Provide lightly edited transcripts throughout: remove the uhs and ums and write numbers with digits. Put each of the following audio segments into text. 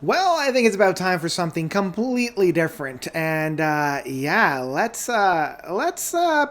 Well, I think it's about time for something completely different, and yeah, let's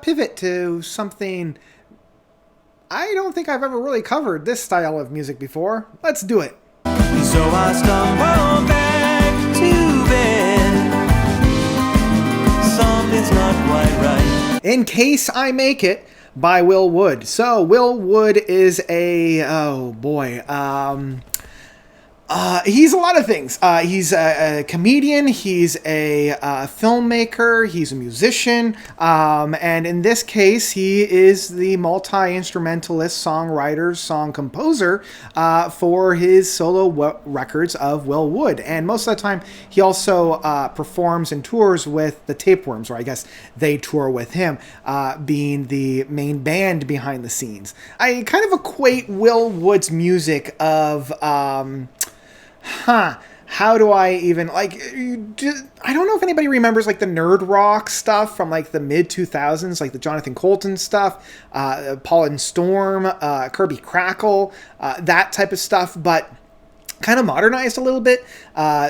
pivot to something I don't think I've ever really covered this style of music before. Let's do it. So I stumble back to bed. Something's not quite right. In Case I Make It by Will Wood. So Will Wood is he's a lot of things. He's a comedian, he's a filmmaker, he's a musician, and in this case, he is the multi-instrumentalist, songwriter, song composer for his solo records of Will Wood. And most of the time, he also performs and tours with the Tapeworms, or I guess they tour with him, being the main band behind the scenes. I kind of equate Will Wood's music of... how do I even, I don't know if anybody remembers, like, the nerd rock stuff from, like, the mid-2000s, like the Jonathan Colton stuff, Paul and Storm, Kirby Crackle, that type of stuff, but kind of modernized a little bit.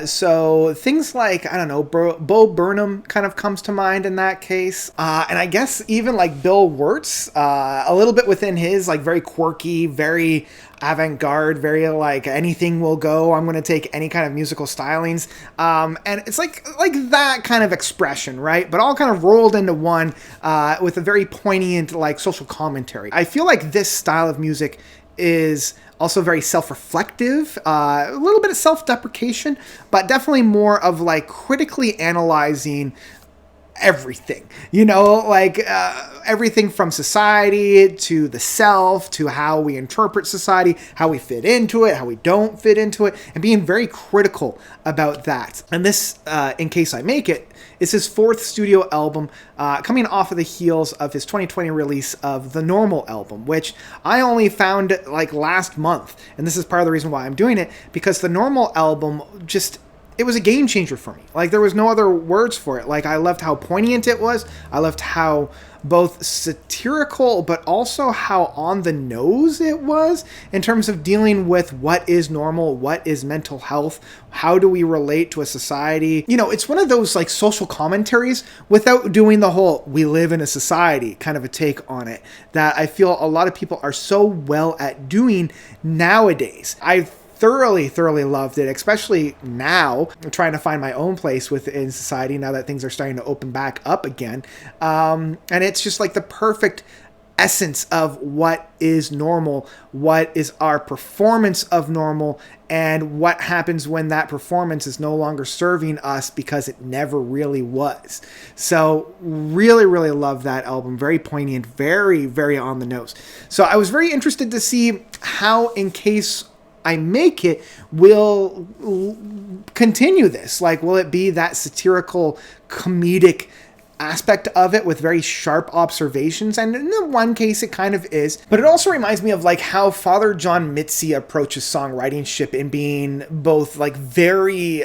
So things like, I don't know, Bo Burnham kind of comes to mind in that case. And I guess even like Bill Wirtz, a little bit within his, like, very quirky, very avant-garde, very like anything will go. I'm going to take any kind of musical stylings. And it's like that kind of expression, right? But all kind of rolled into one with a very poignant, like, social commentary. I feel like this style of music is also very self-reflective, a little bit of self-deprecation, but definitely more of like critically analyzing everything, like everything from society to the self to how we interpret society, how we fit into it, how we don't fit into it, and being very critical about that. And this, In Case I Make It, is his fourth studio album, coming off of the heels of his 2020 release of the Normal album, which I only found like last month. And this is part of the reason why I'm doing it, because the Normal album it was a game changer for me. Like, there was no other words for it. Like, I loved how poignant it was. I loved how both satirical, but also how on the nose it was in terms of dealing with what is normal, what is mental health, how do we relate to a society. It's one of those like social commentaries without doing the whole "we live in a society" kind of a take on it that I feel a lot of people are so well at doing nowadays. I've thoroughly loved it, especially now. I'm trying to find my own place within society now that things are starting to open back up again. And it's just like the perfect essence of what is normal, what is our performance of normal, and what happens when that performance is no longer serving us because it never really was. So really love that album. Very poignant, very on the nose. So I was very interested to see how In Case I Make It will continue this. Like, will it be that satirical, comedic aspect of it with very sharp observations? And in the one case, it kind of is. But it also reminds me of like how Father John Mitzi approaches songwriting in being both like very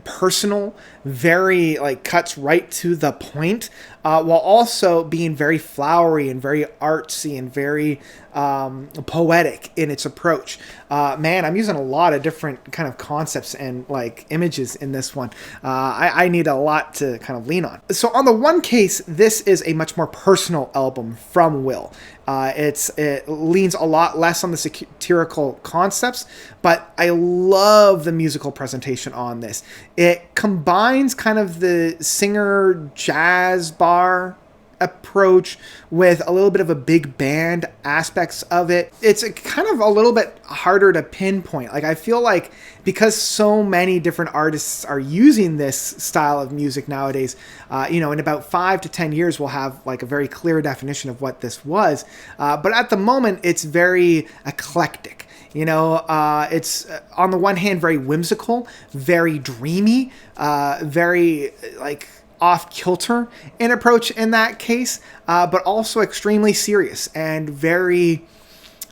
personal, very like cuts right to the point, while also being very flowery and very artsy and very poetic in its approach. Man, I'm using a lot of different kind of concepts and like images in this one. I need a lot to kind of lean on. So on the one case, this is a much more personal album from Will. It leans a lot less on the satirical concepts, but I love the musical presentation on this. It combines kind of the singer jazz bar approach with a little bit of a big band aspects of it. It's kind of a little bit harder to pinpoint. Like, I feel like because so many different artists are using this style of music nowadays, in about 5 to 10 years, we'll have like a very clear definition of what this was. But at the moment, it's very eclectic. It's on the one hand very whimsical, very dreamy, very like off-kilter in approach in that case, but also extremely serious and very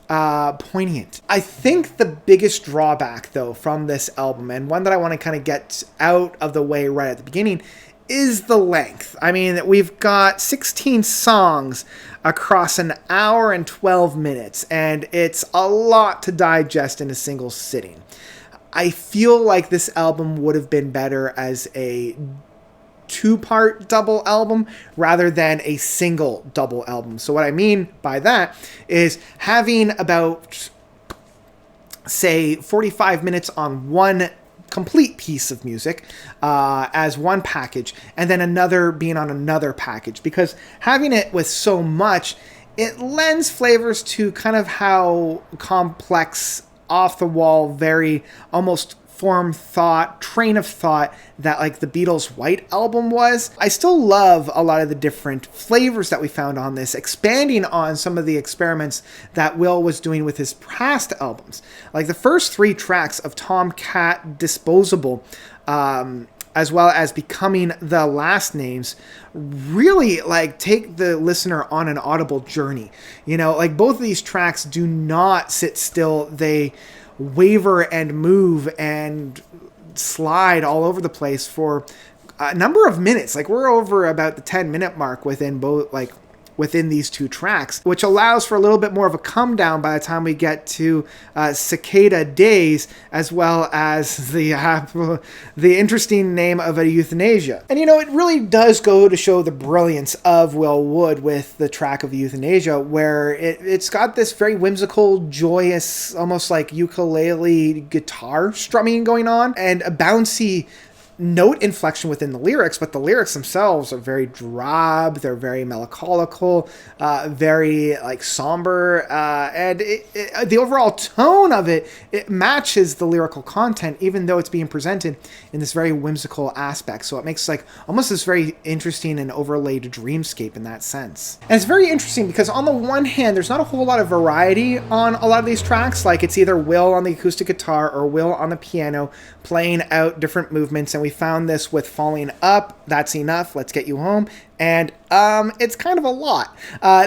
poignant. I think the biggest drawback, though, from this album, and one that I want to kind of get out of the way right at the beginning, is the length. I mean, we've got 16 songs across an hour and 12 minutes, and it's a lot to digest in a single sitting. I feel like this album would have been better as a two-part double album rather than a single double album. So what I mean by that is having about, say, 45 minutes on one complete piece of music as one package, and then another being on another package, because having it with so much, it lends flavors to kind of how complex, off the wall, very almost train of thought that like the Beatles' White Album was. I still love a lot of the different flavors that we found on this, expanding on some of the experiments that Will was doing with his past albums. Like the first 3 tracks of Tomcat Disposable, as well as Becoming the Last Names, really like take the listener on an audible journey. You know, like both of these tracks do not sit still. They waver and move and slide all over the place for a number of minutes. Like we're over about the 10-minute mark within these 2 tracks, which allows for a little bit more of a come down by the time we get to Cicada Days, as well as the interesting name of a Euthanasia. And, you know, it really does go to show the brilliance of Will Wood with the track of Euthanasia, where it's got this very whimsical, joyous, almost like ukulele guitar strumming going on, and a bouncy note inflection within the lyrics, but the lyrics themselves are very drab, they're very melancholical, very like somber, and the overall tone of it matches the lyrical content, even though it's being presented in this very whimsical aspect. So it makes like almost this very interesting and overlaid dreamscape in that sense. And it's very interesting because on the one hand, there's not a whole lot of variety on a lot of these tracks. Like it's either Will on the acoustic guitar or Will on the piano playing out different movements, and we found this with Falling Up, That's Enough, Let's Get You Home, and it's kind of a lot.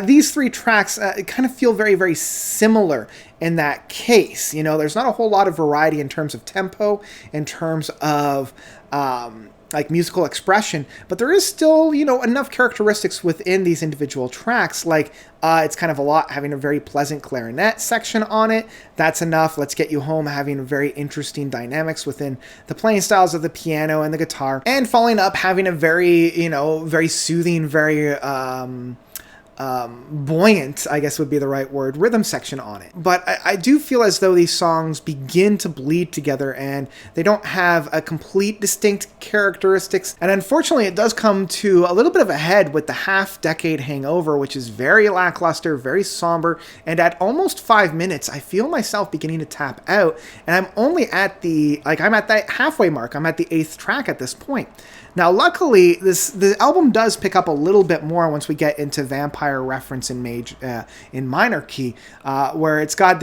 These 3 tracks kind of feel very, very similar in that case. You know, there's not a whole lot of variety in terms of tempo, in terms of like musical expression, but there is still, you know, enough characteristics within these individual tracks. Like it's kind of a lot having a very pleasant clarinet section on it. That's Enough, Let's Get You Home having very interesting dynamics within the playing styles of the piano and the guitar, and Falling Up having a very, you know, very soothing, very buoyant, I guess would be the right word, rhythm section on it. But I do feel as though these songs begin to bleed together and they don't have a complete distinct characteristics. And unfortunately, it does come to a little bit of a head with the Half-Decade Hangover, which is very lackluster, very somber, and at almost 5 minutes, I feel myself beginning to tap out, and I'm only at I'm at that halfway mark. I'm at the 8th track at this point. Now, luckily, the album does pick up a little bit more once we get into Vampire reference in minor key, where it's got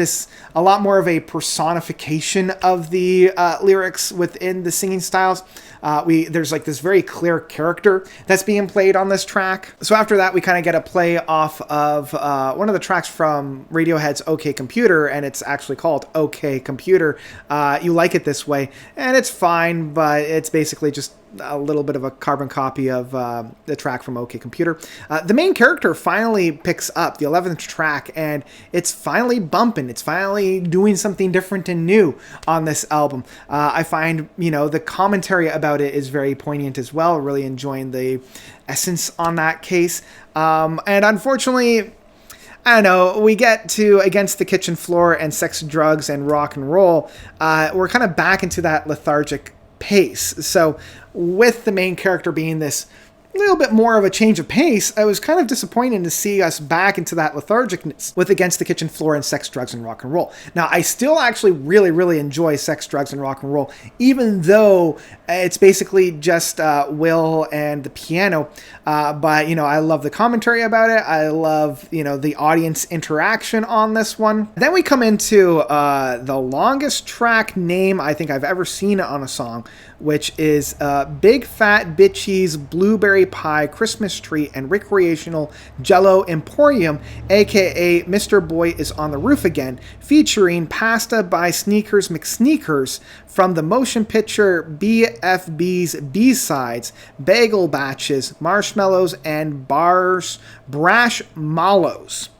a lot more of a personification of the lyrics within the singing styles. There's like this very clear character that's being played on this track. So after that, we kind of get a play off of one of the tracks from Radiohead's OK Computer, and it's actually called OK Computer. You Like It This Way, and it's fine, but it's basically just a little bit of a carbon copy of the track from OK Computer. The main character finally picks up the 11th track, and it's finally bumping. It's finally doing something different and new on this album. I find, you know, the commentary about it is very poignant as well. Really enjoying the essence on that case. And unfortunately, I don't know, we get to Against the Kitchen Floor and Sex, Drugs, and Rock and Roll. We're kind of back into that lethargic pace. So with the main character being this little bit more of a change of pace, I was kind of disappointed to see us back into that lethargicness with Against the Kitchen Floor and Sex, Drugs, and Rock and Roll. Now, I still actually really, really enjoy Sex, Drugs, and Rock and Roll, even though it's basically just Will and the piano. But, you know, I love the commentary about it. I love, you know, the audience interaction on this one. Then we come into the longest track name I think I've ever seen on a song, which is Big Fat Bitchy's Blueberry Pie Christmas Tree and Recreational Jello Emporium, aka Mr. Boy is on the Roof Again, featuring Pasta by Sneakers McSneakers from the motion picture BFB's B-Sides, Bagel Batches, Marshmallows, and Brash Mallows.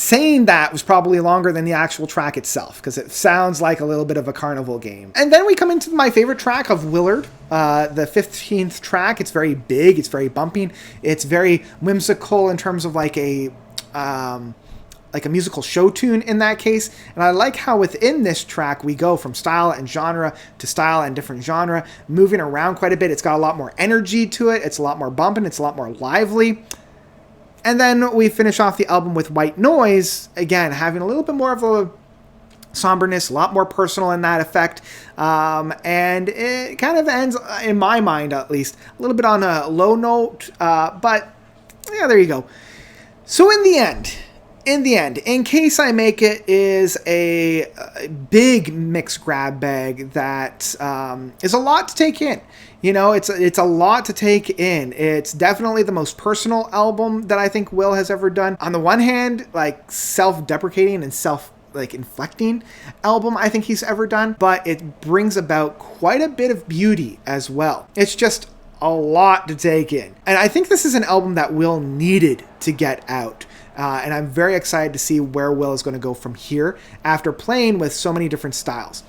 Saying that was probably longer than the actual track itself, because it sounds like a little bit of a carnival game. And then we come into my favorite track of Willard, the 15th track. It's very big, it's very bumping, it's very whimsical in terms of like a musical show tune in that case. And I like how within this track we go from style and genre to style and different genre, moving around quite a bit. It's got a lot more energy to it, it's a lot more bumping, it's a lot more lively. And then we finish off the album with White Noise, again, having a little bit more of a somberness, a lot more personal in that effect. And it kind of ends, in my mind at least, a little bit on a low note. But, yeah, there you go. So in the end, In Case I Make It is a big mixed grab bag that is a lot to take in. You know, it's a lot to take in. It's definitely the most personal album that I think Will has ever done. On the one hand, like self-deprecating and inflecting album I think he's ever done, but it brings about quite a bit of beauty as well. It's just a lot to take in. And I think this is an album that Will needed to get out. And I'm very excited to see where Will is going to go from here after playing with so many different styles.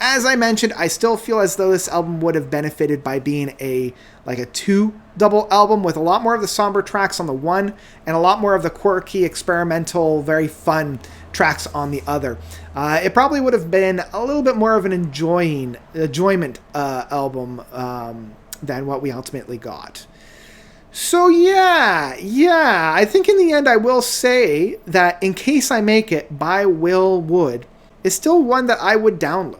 As I mentioned, I still feel as though this album would have benefited by being a 2 double album with a lot more of the somber tracks on the one and a lot more of the quirky, experimental, very fun tracks on the other. It probably would have been a little bit more of an enjoyment album than what we ultimately got. So yeah, I think in the end I will say that In Case I Make It by Will Wood is still one that I would download.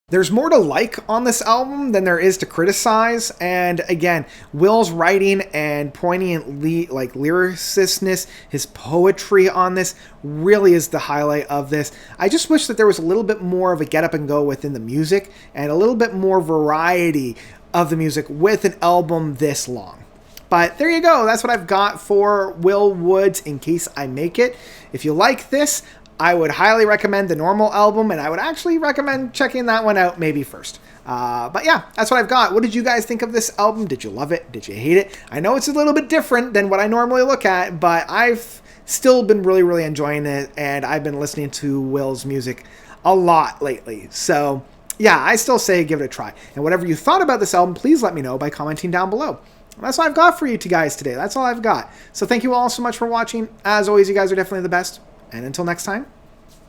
There's more to like on this album than there is to criticize, and again, Will's writing and poignant lyricistness, his poetry on this really is the highlight of this. I just wish that there was a little bit more of a get up and go within the music and a little bit more variety of the music with an album this long. But there you go. That's what I've got for Will Wood's In Case I Make It. If you like this, I would highly recommend the normal album, and I would actually recommend checking that one out maybe first. But yeah, that's what I've got. What did you guys think of this album? Did you love it? Did you hate it? I know it's a little bit different than what I normally look at, but I've still been really, really enjoying it, and I've been listening to Will's music a lot lately. So yeah, I still say give it a try. And whatever you thought about this album, please let me know by commenting down below. That's all I've got for you guys today. That's all I've got. So thank you all so much for watching. As always, you guys are definitely the best. And until next time,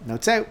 notes out.